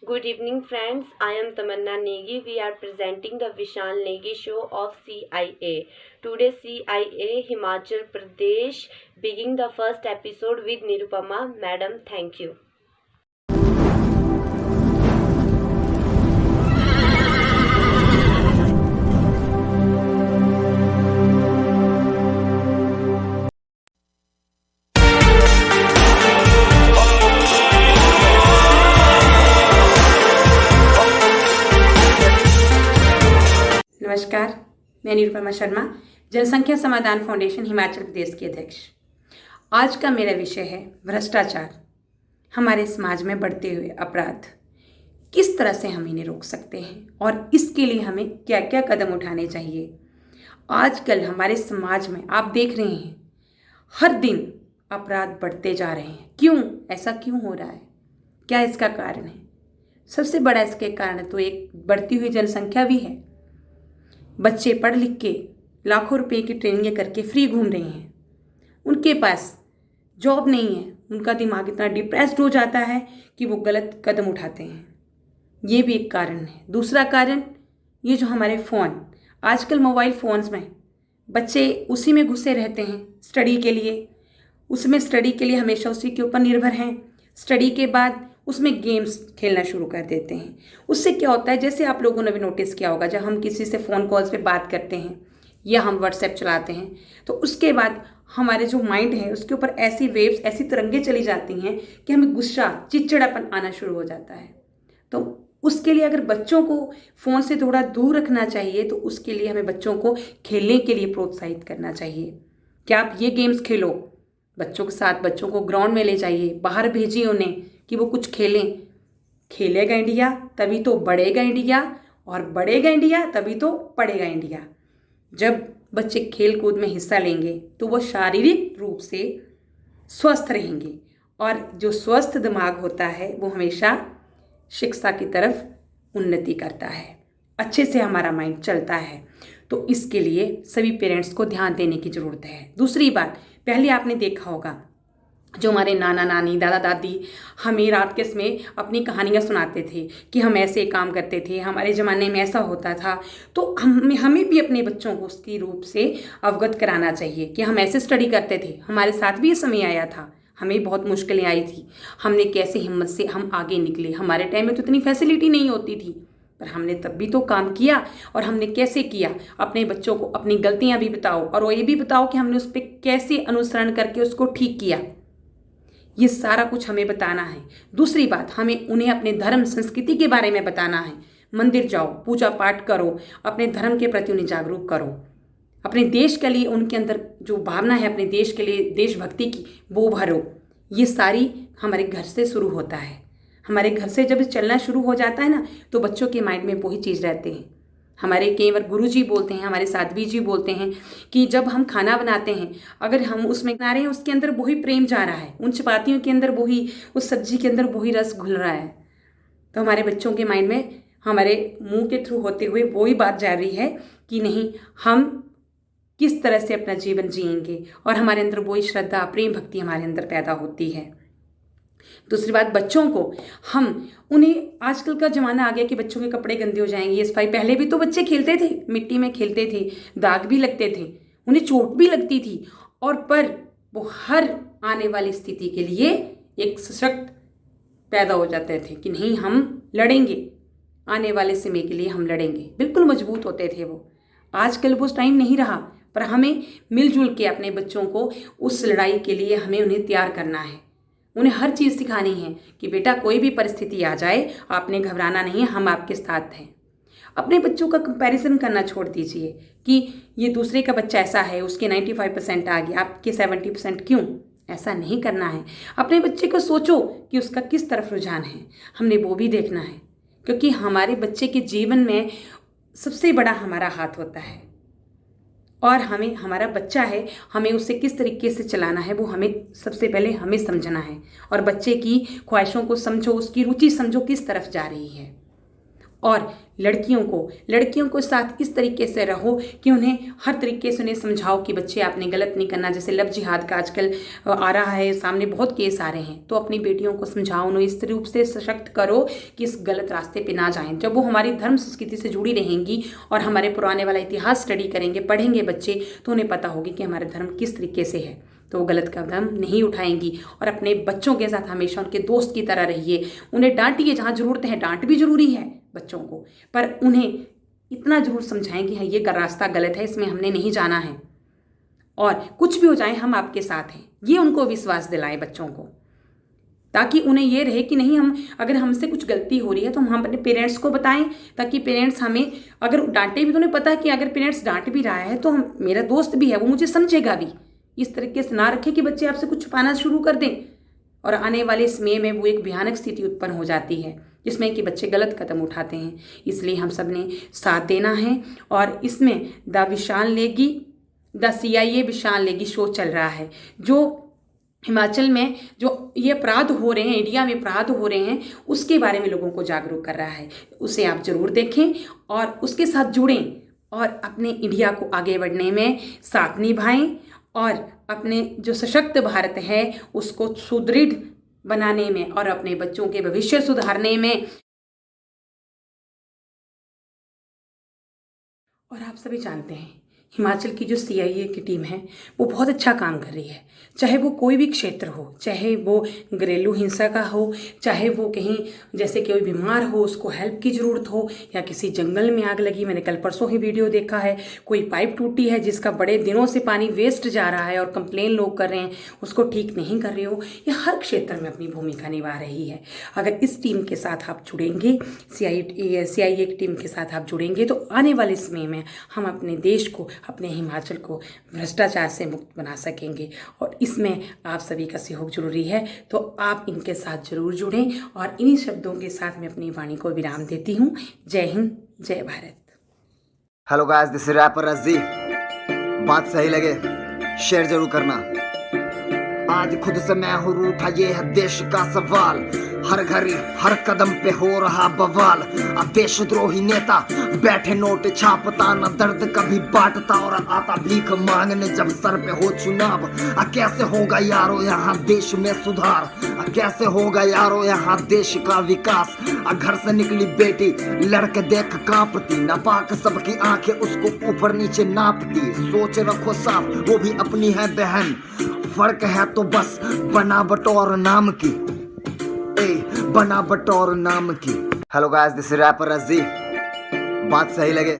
Good evening, friends. I am Tamanna Negi. We are presenting the Vishal Negi show of CIA. Today, CIA Himachal Pradesh beginning the first episode with Nirupama. Madam, thank you. नमस्कार, मैं निरुपमा शर्मा, जनसंख्या समाधान foundation Himachal Pradesh की अध्यक्ष। आज का मेरा विषय है भ्रष्टाचार। हमारे समाज में बढ़ते हुए अपराध, किस तरह से हम इन्हें रोक सकते हैं और इसके लिए हमें क्या क्या कदम उठाने चाहिए। आजकल हमारे समाज में आप देख रहे हैं, हर दिन अपराध बढ़ते जा रहे हैं। क्यों? ऐसा क्यों हो रहा है? क्या इसका कारण है? सबसे बड़ा इसके कारण तो एक बढ़ती हुई जनसंख्या भी है। बच्चे पढ़ लिख के लाखों रुपए की ट्रेनिंग करके फ्री घूम रहे हैं, उनके पास जॉब नहीं है, उनका दिमाग इतना डिप्रेस्ड हो जाता है कि वो गलत कदम उठाते हैं। ये भी एक कारण है। दूसरा कारण, ये जो हमारे फ़ोन, आजकल मोबाइल फ़ोन्स में बच्चे उसी में घुसे रहते हैं स्टडी के लिए। उसमें स्टडी के लिए हमेशा उसी के ऊपर निर्भर हैं। स्टडी के बाद उसमें गेम्स खेलना शुरू कर देते हैं। उससे क्या होता है, जैसे आप लोगों ने भी नोटिस किया होगा, जब हम किसी से फ़ोन कॉल्स पे बात करते हैं या हम व्हाट्सएप चलाते हैं तो उसके बाद हमारे जो माइंड है उसके ऊपर ऐसी वेव्स, ऐसी तरंगें चली जाती हैं कि हमें गुस्सा, चिड़चिड़ापन आना शुरू हो जाता है। तो उसके लिए अगर बच्चों को फ़ोन से थोड़ा दूर रखना चाहिए तो उसके लिए हमें बच्चों को खेलने के लिए प्रोत्साहित करना चाहिए। क्या आप ये गेम्स खेलो, बच्चों के साथ बच्चों को ग्राउंड में ले जाइए, बाहर भेजिए उन्हें कि वो कुछ खेलें। खेलेगा इंडिया तभी तो बढ़ेगा इंडिया, और बढ़ेगा इंडिया तभी तो पढ़ेगा इंडिया। जब बच्चे खेल कूद में हिस्सा लेंगे तो वो शारीरिक रूप से स्वस्थ रहेंगे, और जो स्वस्थ दिमाग होता है वो हमेशा शिक्षा की तरफ उन्नति करता है, अच्छे से हमारा माइंड चलता है। तो इसके लिए सभी पेरेंट्स को ध्यान देने की ज़रूरत है। दूसरी बात, पहले आपने देखा होगा जो हमारे नाना नानी, दादा दादी हमें रात के समय अपनी कहानियाँ सुनाते थे कि हम ऐसे काम करते थे, हमारे ज़माने में ऐसा होता था। तो हमें भी अपने बच्चों को उसकी रूप से अवगत कराना चाहिए कि हम ऐसे स्टडी करते थे, हमारे साथ भी ये समय आया था, हमें बहुत मुश्किलें आई थी, हमने कैसे हिम्मत से हम आगे निकले। हमारे टाइम में तो इतनी फैसिलिटी नहीं होती थी, पर हमने तब भी तो काम किया। और हमने कैसे किया, अपने बच्चों को अपनी गलतियाँ भी बताओ और वो ये भी बताओ कि हमने उस पर कैसे अनुसरण करके उसको ठीक किया। ये सारा कुछ हमें बताना है। दूसरी बात, हमें उन्हें अपने धर्म संस्कृति के बारे में बताना है। मंदिर जाओ, पूजा पाठ करो, अपने धर्म के प्रति उन्हें जागरूक करो, अपने देश के लिए उनके अंदर जो भावना है अपने देश के लिए, देशभक्ति की, वो भरो। ये सारी हमारे घर से शुरू होता है। हमारे घर से जब चलना शुरू हो जाता है ना, तो बच्चों के माइंड में वही चीज़ रहते हैं। हमारे कई बार गुरु जी बोलते हैं, हमारे साध्वी जी बोलते हैं कि जब हम खाना बनाते हैं, अगर हम उसमें बना रहे हैं उसके अंदर वही प्रेम जा रहा है, उन चपातियों के अंदर वही, उस सब्जी के अंदर वही रस घुल रहा है। तो हमारे बच्चों के माइंड में हमारे मुंह के थ्रू होते हुए वही बात जा रही है कि नहीं, हम किस तरह से अपना जीवन जिएंगे, और हमारे अंदर वही श्रद्धा, प्रेम, भक्ति हमारे अंदर पैदा होती है। दूसरी बात, बच्चों को हम उन्हें, आजकल का ज़माना आ गया कि बच्चों के कपड़े गंदे हो जाएंगे, ये सफाई। पहले भी तो बच्चे खेलते थे, मिट्टी में खेलते थे, दाग भी लगते थे, उन्हें चोट भी लगती थी, और पर वो हर आने वाली स्थिति के लिए एक सशक्त पैदा हो जाते थे कि नहीं, हम लड़ेंगे, आने वाले समय के लिए हम लड़ेंगे। बिल्कुल मजबूत होते थे वो। आजकल वो टाइम नहीं रहा, पर हमें मिलजुल के अपने बच्चों को उस लड़ाई के लिए हमें उन्हें तैयार करना है। उन्हें हर चीज़ सिखानी है कि बेटा, कोई भी परिस्थिति आ जाए आपने घबराना नहीं है, हम आपके साथ हैं। अपने बच्चों का कंपैरिजन करना छोड़ दीजिए कि ये दूसरे का बच्चा ऐसा है, उसके 95% आ गया, आपके 70% क्यों। ऐसा नहीं करना है। अपने बच्चे को सोचो कि उसका किस तरफ रुझान है, हमने वो भी देखना है, क्योंकि हमारे बच्चे के जीवन में सबसे बड़ा हमारा हाथ होता है, और हमें, हमारा बच्चा है, हमें उसे किस तरीके से चलाना है वो हमें सबसे पहले हमें समझना है। और बच्चे की ख्वाहिशों को समझो, उसकी रुचि समझो किस तरफ जा रही है, और लड़कियों को साथ इस तरीके से रहो कि उन्हें हर तरीके से उन्हें समझाओ कि बच्चे आपने गलत नहीं करना। जैसे लव जिहाद का आजकल आ रहा है, सामने बहुत केस आ रहे हैं, तो अपनी बेटियों को समझाओ, उन्हें इस रूप से सशक्त करो कि इस गलत रास्ते पे ना जाएं। जब वो हमारी धर्म संस्कृति से जुड़ी रहेंगी और हमारे पुराने वाला इतिहास स्टडी करेंगे, पढ़ेंगे बच्चे, तो उन्हें पता होगी कि हमारा धर्म किस तरीके से है, तो वो गलत कदम नहीं उठाएंगी। और अपने बच्चों के साथ हमेशा उनके दोस्त की तरह रहिए, उन्हें डांटिए जहाँ ज़रूरत है, डांट भी जरूरी है बच्चों को, पर उन्हें इतना जरूर समझाएं कि हाँ ये रास्ता गलत है, इसमें हमने नहीं जाना है, और कुछ भी हो जाए हम आपके साथ हैं, ये उनको विश्वास दिलाएं बच्चों को, ताकि उन्हें ये रहे कि नहीं, हम अगर हमसे कुछ गलती हो रही है तो हम अपने पेरेंट्स को बताएं, ताकि पेरेंट्स हमें अगर डांटे भी तो उन्हें पता है कि अगर पेरेंट्स डांट भी रहा है तो हम, मेरा दोस्त भी है, वो मुझे समझेगा भी। इस तरीके से ना रखें कि बच्चे आपसे कुछ छुपाना शुरू कर दें और आने वाले समय में वो एक भयानक स्थिति उत्पन्न हो जाती है जिसमें कि बच्चे गलत कदम उठाते हैं। इसलिए हम सब ने साथ देना है। और इसमें the CIA Vishal Negi show चल रहा है, जो हिमाचल में जो ये अपराध हो रहे हैं, इंडिया में अपराध हो रहे हैं, उसके बारे में लोगों को जागरूक कर रहा है। उसे आप जरूर देखें और उसके साथ जुड़ें और अपने इंडिया को आगे बढ़ने में साथ निभाएं और अपने जो सशक्त भारत है उसको सुदृढ़ बनाने में और अपने बच्चों के भविष्य सुधारने में। और आप सभी जानते हैं हिमाचल की जो CIA की टीम है वो बहुत अच्छा काम कर रही है, चाहे वो कोई भी क्षेत्र हो, चाहे वो घरेलू हिंसा का हो, चाहे वो कहीं जैसे कोई बीमार हो उसको हेल्प की ज़रूरत हो, या किसी जंगल में आग लगी, मैंने कल परसों ही वीडियो देखा है, कोई पाइप टूटी है जिसका बड़े दिनों से पानी वेस्ट जा रहा है और कंप्लेन लोग कर रहे हैं, उसको ठीक नहीं कर रहे हो, या हर क्षेत्र में अपनी भूमिका निभा रही है। अगर इस टीम के साथ आप जुड़ेंगे, CIA की टीम के साथ आप जुड़ेंगे, तो आने वाले समय में हम अपने देश को, अपने हिमाचल को भ्रष्टाचार से मुक्त बना सकेंगे। और इसमें आप सभी का सहयोग जरूरी है, तो आप इनके साथ जरूर जुड़ें। और इन्हीं शब्दों के साथ मैं अपनी वाणी को विराम देती हूँ। जय हिंद, जय Bharat. Hello guys, this is rapper Razi. बात सही लगे शेयर जरूर करना। आज खुद से मैं हूँ रूठा, ये है देश का सवाल, हर घड़ी हर कदम पे हो रहा बवाल। अब देशद्रोही नेता बैठे नोट छापता, न दर्द कभी बांटता और आता भीख मांगने जब सर पे हो चुनाव। कैसे होगा यारो यहाँ देश में सुधार, कैसे होगा यारो यहाँ देश का विकास। घर से निकली बेटी लड़के देख कांपती, नापाक सबकी आंखें उसको ऊपर नीचे नापती। सोच रखो साफ वो भी अपनी है बहन, फर्क है तो बस बना बटोर नाम की, बना बटोर नाम की। Hello guys, this is rapper Razi. बात सही लगे